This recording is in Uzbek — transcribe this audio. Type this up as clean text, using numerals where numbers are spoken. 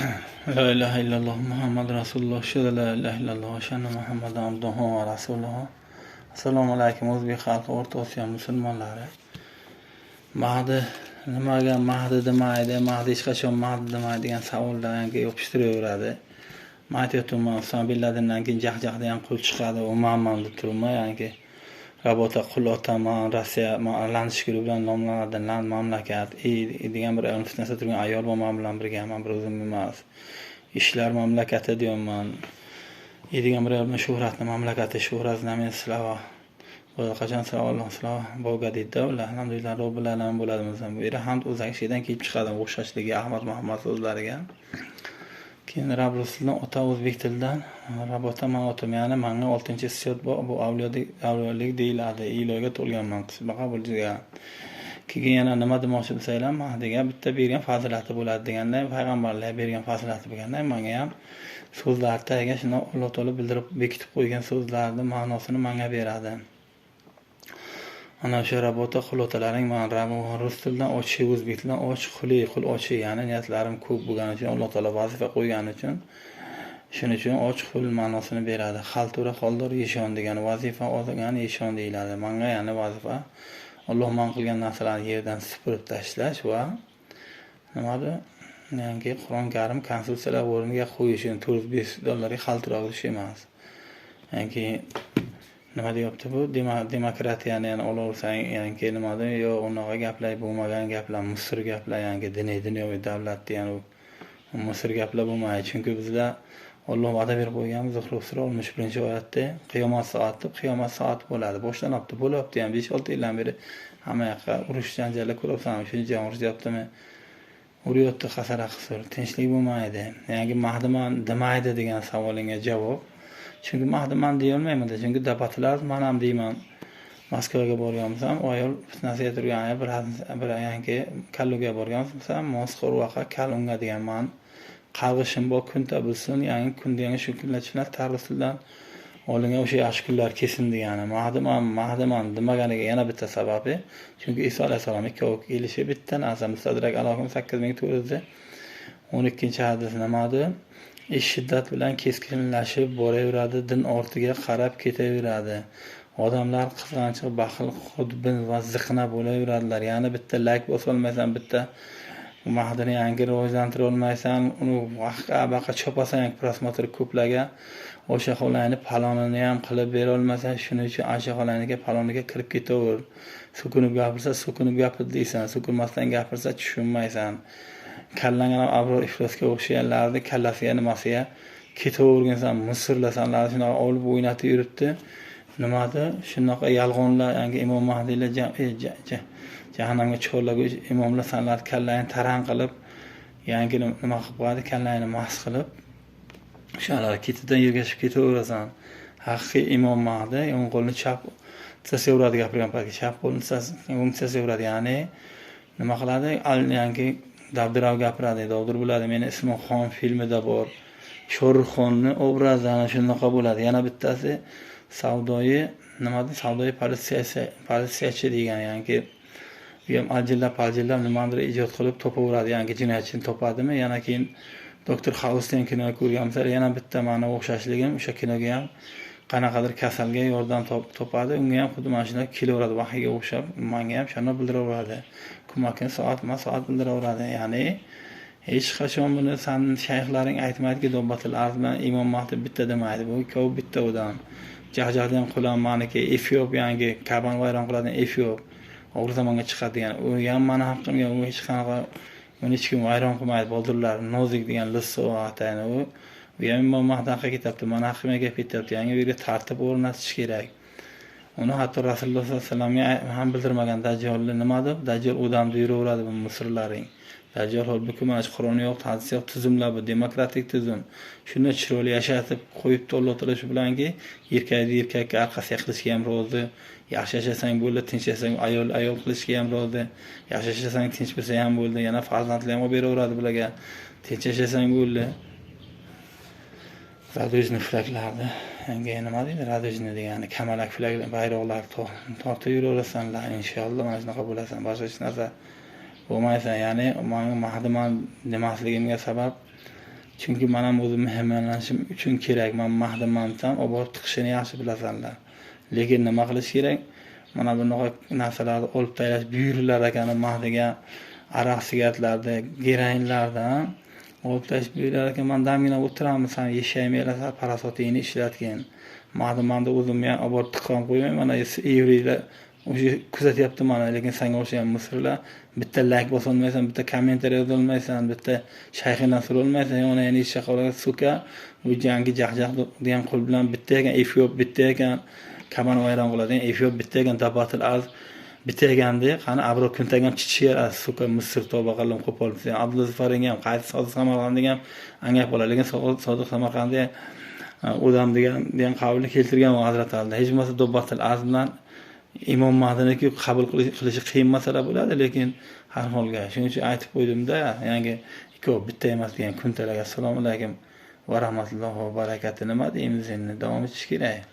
La ilahe illalloh Muhammad Rasululloh. Aşhadu la ilahe illalloh. Aşhadu Muhammadan abduhu va rasuluhu. Assalomu alaykum o'zbek xalqi, O'rta Osiyo musulmonlari. Mahdi nimaga Mahdi demaydi? Mahdi hech qachon Mahdi demaydi degan savollarga yopishtiraveraveradi. Men aytyapman, Usama bin Ladendan keyin jahjahda ham qul chiqadi, u manman deb turibman, ya'ni Rabota qul otaman, Rossiya lanishkili bilan nomlanadi, land mamlakat, degan bir fitnasida turgan ayol bo'lman bilan birgaman, bir o'zim emas. Ishlar mamlakati deyapman. Degan bir shuhratni mamlakati, shuhrat знамен slava. Bu qachon slava Boga deydi, ular alhamdulillah robbil alamin bo'ladimiz. Bu yerda hamd o'zagi shaydan kelib chiqadi, o'xshashligi Ahmad Muhammad so'zlariga. Keyin Rabb Rasululloh ota o'zbek tilidan Rabota man otam, ya'ni menga 6-hissiyot bu avliyolik deyiladi. Iloga to'lganman, qismi qabul qilgan. Keyin yana nima demoqchi bo'lsanglar, Mahdiga bitta bergan fazilati bo'ladi deganday, payg'ambarlar bergan fazilati bo'lganday, menga ham so'zlarda agar shuni Alloh taolo bildirib bekitib qo'ygan so'zlarning ma'nosini menga beradi. Ana o'sha Rabota qulotalaring men rus tilidan ochish, o'zbek tilidan ochish, qul ochish, ya'ni niyatlarim ko'p bo'lgani uchun, Alloh taolo vazifa qo'ygani uchun, shuning uchun ochiq qul ma'nosini beradi. Xaltura qoldor yeshon degani vazifa olgan yeshon deyiladi. Menga ya'ni vazifa Alloh man qilgan narsalarni yerdan supurib tashlash va nimadir, ya'ni Qur'on Karim konstitutsiyalar o'rniga qo'yish, $405 xaltura olish emas. Ya'ni nima deyapti bu? Demokratiyani yana olaversang, ya'ni nimadir, yo unaqa gaplar bo'lmagan gaplar, Misr gaplar, ya'ni dunyoviy davlatda, ya'ni Misr gaplar bo'lmaydi. Chunki bizlar Alloh va'da berib qo'yganmiz, Zuhruf sura 61-oyatda qiyomat soati bo'ladi. Boshlanibdi, bo'lyapti ham 5-6 yildan beri hamma yoqqa urush janjallar ko'ryapsan. Shuncha urishyaptimi? Uriyapti qasara qisir, tinchlik bo'lmaydi. Ya'ni Mahdiman demaydi degan savolingga javob. Chunki Mahdiman deya olmayman-da, chunki debatlar men ham deyman. Moskvaga borganmiz-ham, ayol fitnasiga turgan bir yangi kalluga borganmiz-ham, Moskva vaqa kalunga degan men qarg'ishim bor, kunta bilsin, ya'ni kun degan shu kunlar tarixdan olingan o'sha yaxshi kunlar kesin degani. Mahdiman demaganiga yana bitta sababi, chunki Iso alayhisalom ikkovi kelishi bitta narsa, Mustadrak aloqam 8412-hadis nimadi? Ish shiddat bilan keskinlashib boraveradi, din ortiga qarab ketaveradi. Odamlar qizg'anchiq, baxil, xudbin va ziqna bo'laveradilar. Ya'ni bitta like bosa olmaysan, bitta Mahdini yangi rivojlantira olmaysan, uni vaqqa chopasan, prosmotr ko'plaga o'sha xo'layni palonini ham qilib bera olmasan, shuning uchun o'sha xo'layniga paloniga kirib ketaver. So'kinib gapirsa, so'kinib gapir deysan, so'kinmasdan gapirsa tushunmaysan. Kallangan abror iflosga o'xshaganlarni kallasiga nimasiga ketavergansan, misrlasanlar, shunaqa olib o'ynatib yuribdi. Nimada shunaqa yolg'onlar, yangi Imom Mahdiylar jahannamga chorlaguvchi imomlar sanlar kallayni tarang qilib, yangi nima qilib qo'yadi, kallayni mas qilib, o'shalar ketidan yergashib ketaverasan. Haqiqiy Imom Mahdi o'ng qo'lini chap tisaveradi, gapirgan paytda chap qo'lini o'ng tisaveradi, ya'ni nima qiladi? Yangi Davdirov gapiradi, Davdir bo'ladi. Meni ismim Xon filmida bor. Sho'rxonni obrazlari shunaqa bo'ladi. Yana bittasi savdoyi politsiyachi degan, ya'ni u ham ajillab nimadir ijod qilib topaveradi, ya'ni jinoyatchini topadimi? Yana keyin Doktor Xausdan kino ko'rganimizlar, yana bitta mana o'xshashligim, o'sha kinoga ham qanaqadir kasalga yordam topadi, unga ham xuddi mana shunday kelaveradi, vahiyga o'xshab, menga ham shuni bildiraveradi. Kumakini soat bildiraveradi. Ya'ni hech qachon buni san shayxlaring aytmaydiki, Dobbatil Arz bilan Imom Mahdi bitta demaydi. Bu ikkovi bitta odam. Jahjahdan qulan maniki Efiop, yangi Kabani vayron qiladigan Efiop o'g'ri zamonga chiqadi degan. U ham meni haqqimga u hech qanaqa uni hech kim vayron qilmaydi. Bodirlar nozik degan lisso atayni u ham Imom Mahdi haqqiga ketyapti, meni haqqimga kelib ketyapti. Yangi bu yerga tartib o'rnatish kerak. Uni hatto Rasululloh sollallohu alayhi vasallamga ham bildirmagan Dajjolni nima deb, Dajjol odamni yuraveradi bu Misrlaring. Dajjol holbuki mana Qur'oni yo'q, hadis yo'q, tuzumlar bu demokratik tuzum. Shuni chiroyli yashatib qo'yibdi Alloh taolo shu bilanki, erkakka orqasiga qilishga ham rozi. Yaxshi yashasang bo'ldi, tinch yashasang ayol qilishga ham rozi. Yaxshi yashasang tinch bo'lsa ham bo'ldi. Yana farzandlar ham beraveradi bularga. Tinch yashasang bo'ldi. Radojni flaglarni, yangi nima deydi? Radojni degani kamalak flaglar, bayroqlar tortib yuraverasanlar, inshaalloh mana shunaqa bo'lasan. Boshqa hech narsa bo'lmaysan. Ya'ni men Mahdiman demasligimga sabab Chunki men ham o'zimni himoyalanishim uchun kerak. Men mahdimansam, olib borib tiqishini yaxshi bilasanlar. Lekin nima qilish kerak? Mana bunaqa narsalarni olib tashlash buyuriladi ekan mahdiga, aroq sigaretlarda, geroinlardan olib tashlash buyurilar ekan. Men damgina o'tiraman, sen yashaymaysan, parasotingni ishlatgin. Manda o'zimni ham olib borib tiqib qo'ymayman. Mana evrilar o'sha kuzatyapti mana, lekin senga o'xshagan misrlar bitta like bosa olmaysan, bitta kommentariy yoza olmaysan, bitta shayxidan so'ra olmaysan, yana yana ish qilgan suka, bu jangi jaqjaq degan qo'l bilan bitta ekan, Efiop bitta ekan, kaman vayron qiladigan Efiop bitta ekan, Dabatil az bitta ekanda, qani abro kuntagan chichir suka Misr toba qilib qo'polib. Abdulzafaring ham, qaysi Sodiq Samarqandiga ham angab bo'ladi, lekin Sodiq Samarqandiga odam degan qavlni keltirgan Hazrat Ali. Hech bo'lmasa Dabatil az bilan Imom Mahdiniki qabul qilishi qiyin masala bo'ladi, lekin har holga shuning uchun aytib qo'ydim-da, yangi ikkov bitta emas degan kuntalarga assalomu alaykum va rahmatullohi va barakatuh nima deymiz endi, davom etish kerak.